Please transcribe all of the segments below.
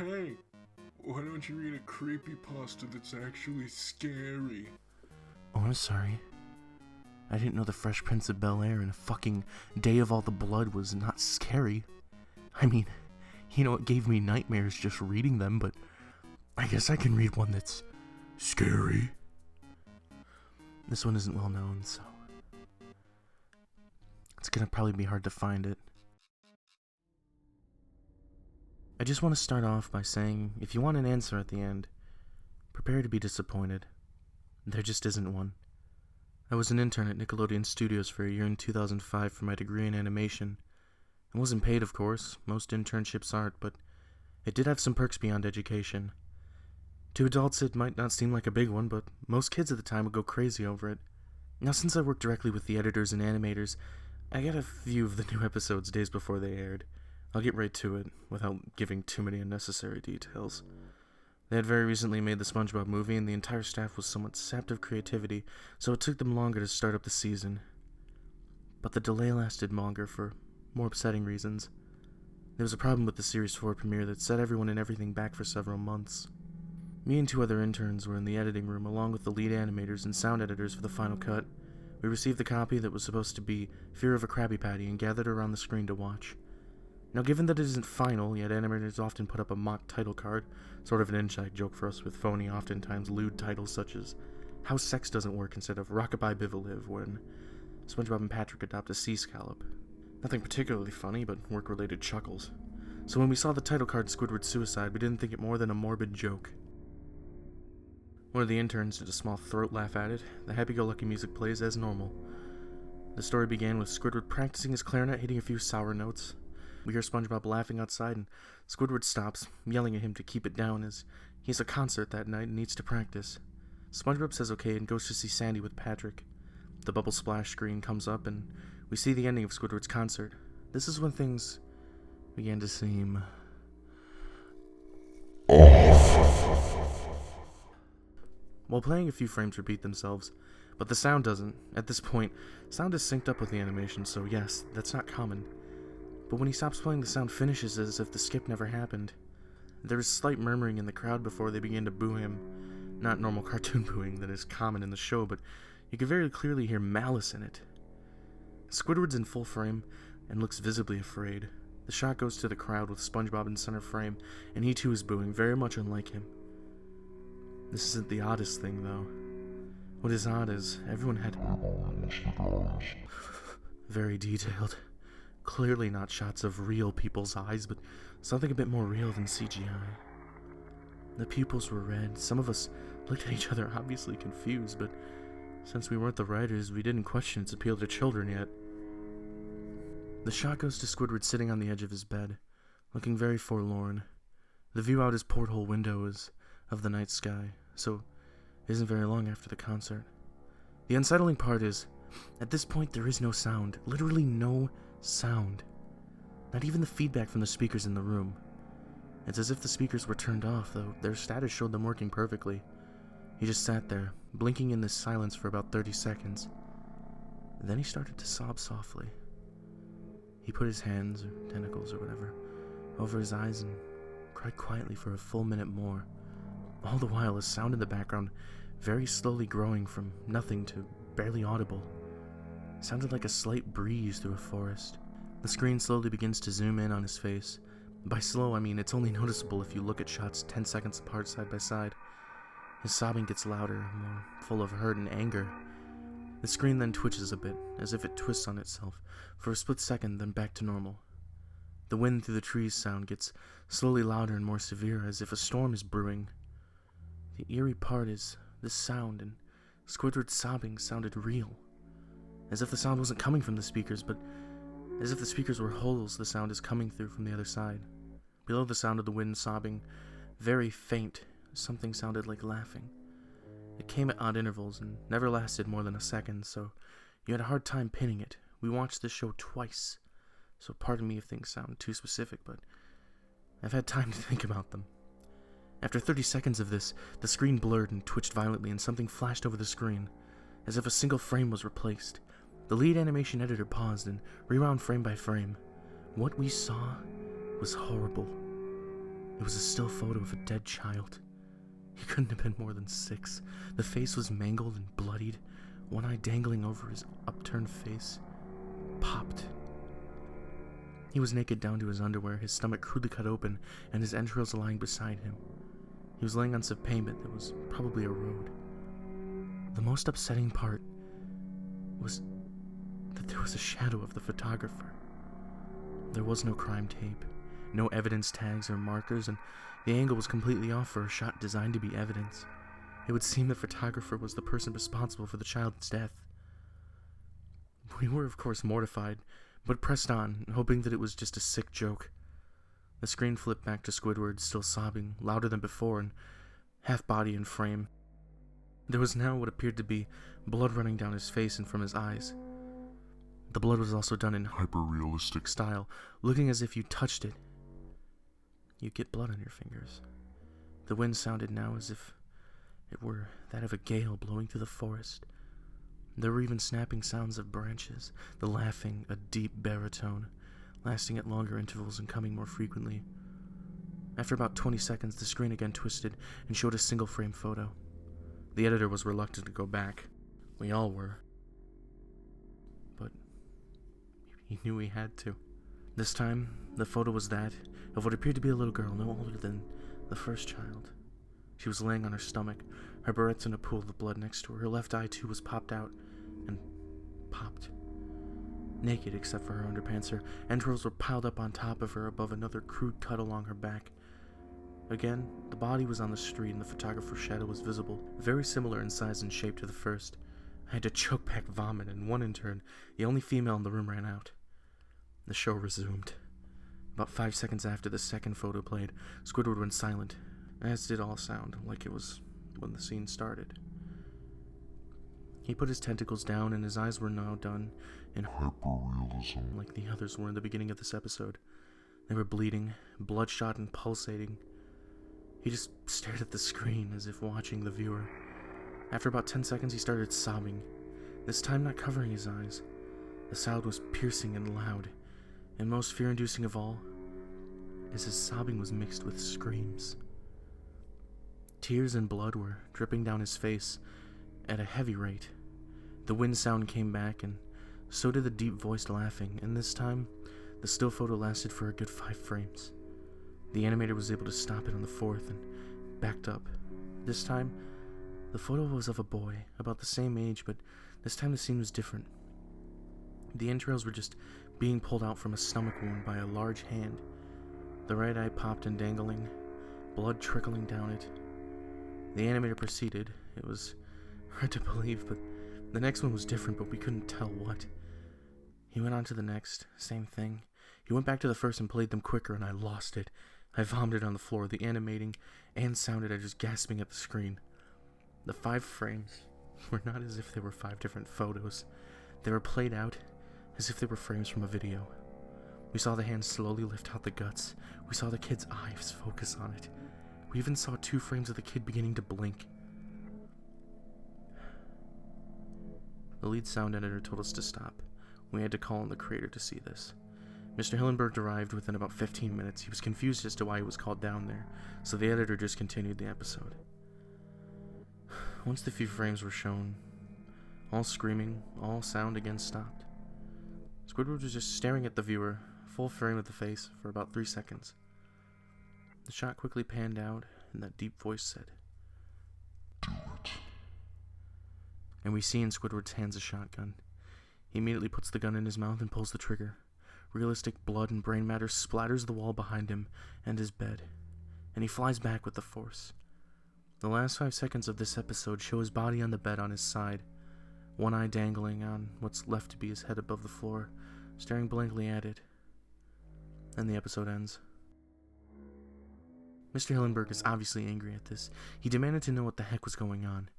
Hey, why don't you read a CreepyPasta that's actually scary? Oh, I'm sorry. I didn't know the Fresh Prince of Bel-Air and a fucking Day of All the Blood was not scary. I mean, it gave me nightmares just reading them, but I guess I can read one that's scary. This one isn't well known, so it's gonna probably be hard to find it. I just want to start off by saying, if you want an answer at the end, prepare to be disappointed. There just isn't one. I was an intern at Nickelodeon Studios for a year in 2005 for my degree in animation. I wasn't paid, of course, most internships aren't, but it did have some perks beyond education. To adults it might not seem like a big one, but most kids at the time would go crazy over it. Now, since I worked directly with the editors and animators, I got a few of the new episodes days before they aired. I'll get right to it, without giving too many unnecessary details. They had very recently made the SpongeBob movie, and the entire staff was somewhat sapped of creativity, so it took them longer to start up the season. But the delay lasted longer for more upsetting reasons. There was a problem with the Series 4 premiere that set everyone and everything back for several months. Me and 2 other interns were in the editing room along with the lead animators and sound editors for the final cut. We received the copy that was supposed to be Fear of a Krabby Patty and gathered around the screen to watch. Now, given that it isn't final, yet animators often put up a mock title card, sort of an inside joke for us with phony, oftentimes lewd titles such as How Sex Doesn't Work instead of Rockabye Bivolive when SpongeBob and Patrick adopt a sea scallop. Nothing particularly funny, but work-related chuckles. So when we saw the title card Squidward's suicide, we didn't think it more than a morbid joke. One of the interns did a small throat laugh at it. The happy-go-lucky music plays as normal. The story began with Squidward practicing his clarinet, hitting a few sour notes. We hear SpongeBob laughing outside, and Squidward stops, yelling at him to keep it down as he has a concert that night and needs to practice. SpongeBob says okay and goes to see Sandy with Patrick. The bubble splash screen comes up, and we see the ending of Squidward's concert. This is when things began to seem off. While playing, a few frames repeat themselves, but the sound doesn't. At this point, sound is synced up with the animation, so yes, that's not common. But when he stops playing, the sound finishes as if the skip never happened. There is slight murmuring in the crowd before they begin to boo him. Not normal cartoon booing that is common in the show, but you can very clearly hear malice in it. Squidward's in full frame and looks visibly afraid. The shot goes to the crowd with SpongeBob in center frame, and he too is booing, very much unlike him. This isn't the oddest thing, though. What is odd is everyone had very detailed. Clearly not shots of real people's eyes, but something a bit more real than CGI. The pupils were red. Some of us looked at each other obviously confused, but since we weren't the writers, we didn't question its appeal to children yet. The shot goes to Squidward sitting on the edge of his bed, looking very forlorn. The view out his porthole window is of the night sky, so it isn't very long after the concert. The unsettling part is, at this point there is no sound, literally no sound. Not even the feedback from the speakers in the room. It's as if the speakers were turned off, though their status showed them working perfectly. He just sat there, blinking in this silence for about 30 seconds. Then he started to sob softly. He put his hands, or tentacles, or whatever, over his eyes and cried quietly for a full minute more. All the while, a sound in the background very slowly growing from nothing to barely audible. Sounded like a slight breeze through a forest. The screen slowly begins to zoom in on his face. By slow, I mean it's only noticeable if you look at shots 10 seconds apart side by side. His sobbing gets louder, more full of hurt and anger. The screen then twitches a bit, as if it twists on itself, for a split second, then back to normal. The wind through the trees sound gets slowly louder and more severe, as if a storm is brewing. The eerie part is this sound, and Squidward's sobbing sounded real. As if the sound wasn't coming from the speakers, but as if the speakers were holes the sound is coming through from the other side. Below the sound of the wind sobbing, very faint, something sounded like laughing. It came at odd intervals and never lasted more than a second, so you had a hard time pinning it. We watched this show twice, so pardon me if things sound too specific, but I've had time to think about them. After 30 seconds of this, the screen blurred and twitched violently and something flashed over the screen, as if a single frame was replaced. The lead animation editor paused and rewound frame by frame. What we saw was horrible. It was a still photo of a dead child. He couldn't have been more than 6. The face was mangled and bloodied, one eye dangling over his upturned face. Popped. He was naked down to his underwear, his stomach crudely cut open, and his entrails lying beside him. He was laying on some pavement that was probably a road. The most upsetting part was that there was a shadow of the photographer. There was no crime tape, no evidence tags or markers, and the angle was completely off for a shot designed to be evidence. It would seem the photographer was the person responsible for the child's death. We were, of course, mortified, but pressed on, hoping that it was just a sick joke. The screen flipped back to Squidward, still sobbing, louder than before, and half body in frame. There was now what appeared to be blood running down his face and from his eyes. The blood was also done in hyper-realistic style, looking as if you touched it. You'd get blood on your fingers. The wind sounded now as if it were that of a gale blowing through the forest. There were even snapping sounds of branches, the laughing, a deep baritone, lasting at longer intervals and coming more frequently. After about 20 seconds, the screen again twisted and showed a single-frame photo. The editor was reluctant to go back. We all were. But he knew he had to. This time, the photo was that of what appeared to be a little girl no older than the first child. She was laying on her stomach, her barrettes in a pool of blood next to her. Her left eye, too, was popped out and popped. Naked except for her underpants, her entrails were piled up on top of her above another crude cut along her back. Again, the body was on the street and the photographer's shadow was visible, very similar in size and shape to the first. I had to choke back vomit, and one intern, the only female in the room, ran out. The show resumed. About 5 seconds after the second photo played, Squidward went silent, as did all sound, like it was when the scene started. He put his tentacles down, and his eyes were now done in hyperrealism, like the others were in the beginning of this episode. They were bleeding, bloodshot and pulsating. He just stared at the screen as if watching the viewer. After about 10 seconds, he started sobbing, this time not covering his eyes. The sound was piercing and loud, and most fear-inducing of all is his sobbing was mixed with screams. Tears and blood were dripping down his face at a heavy rate. The wind sound came back, and so did the deep-voiced laughing, and this time, the still photo lasted for a good 5 frames. The animator was able to stop it on the 4th and backed up. This time, the photo was of a boy, about the same age, but this time the scene was different. The entrails were just being pulled out from a stomach wound by a large hand. The right eye popped and dangling, blood trickling down it. The animator proceeded. It was hard to believe, but the next one was different, but we couldn't tell what. He went on to the next, same thing. He went back to the first and played them quicker, and I lost it. I vomited on the floor, the animating and sound editor just gasping at the screen. The 5 frames were not as if they were 5 different photos. They were played out as if they were frames from a video. We saw the hand slowly lift out the guts. We saw the kid's eyes focus on it. We even saw 2 frames of the kid beginning to blink. The lead sound editor told us to stop. We had to call on the creator to see this. Mr. Hillenberg arrived within about 15 minutes. He was confused as to why he was called down there, so the editor just continued the episode. Once the few frames were shown, all screaming, all sound again stopped. Squidward was just staring at the viewer, full frame of the face, for about 3 seconds. The shot quickly panned out, and that deep voice said, "Do it." And we see in Squidward's hands a shotgun. He immediately puts the gun in his mouth and pulls the trigger. Realistic blood and brain matter splatters the wall behind him and his bed, and he flies back with the force. The last 5 seconds of this episode show his body on the bed on his side, one eye dangling on what's left to be his head above the floor, staring blankly at it. And the episode ends. Mr. Hillenberg is obviously angry at this. He demanded to know what the heck was going on.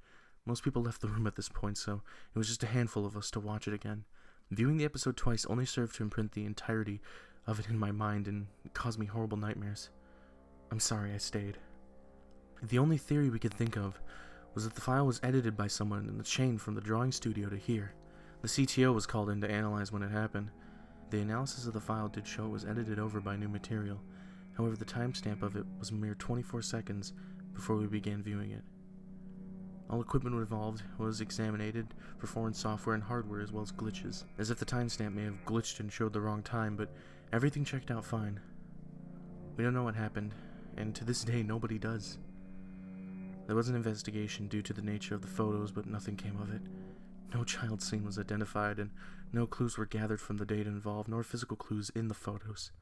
Most people left the room at this point, so it was just a handful of us to watch it again. Viewing the episode twice only served to imprint the entirety of it in my mind and caused me horrible nightmares. I'm sorry I stayed. The only theory we could think of was that the file was edited by someone in the chain from the drawing studio to here. The CTO was called in to analyze when it happened. The analysis of the file did show it was edited over by new material, However, the timestamp of it was a mere 24 seconds before we began viewing it. All equipment involved was examined for foreign software and hardware as well as glitches, as if the timestamp may have glitched and showed the wrong time, but everything checked out fine. We don't know what happened, and to this day nobody does. There was an investigation due to the nature of the photos, but nothing came of it. No child scene was identified, and no clues were gathered from the data involved, nor physical clues in the photos.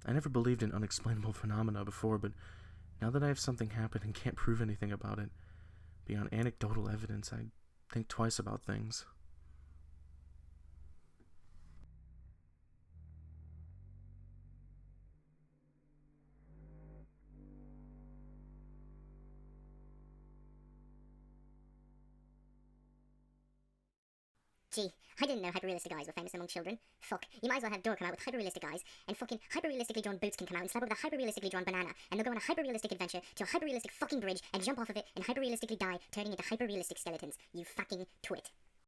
I never believed in unexplainable phenomena before, but now that I have something happen and can't prove anything about it, beyond anecdotal evidence, I think twice about things. Gee, I didn't know hyper-realistic eyes were famous among children. Fuck, you might as well have Door come out with hyper-realistic eyes, and fucking hyper-realistically drawn boots can come out and slap over the hyper-realistically drawn banana, and they'll go on a hyper-realistic adventure to a hyper-realistic fucking bridge and jump off of it and hyper-realistically die, turning into hyper-realistic skeletons. You fucking twit.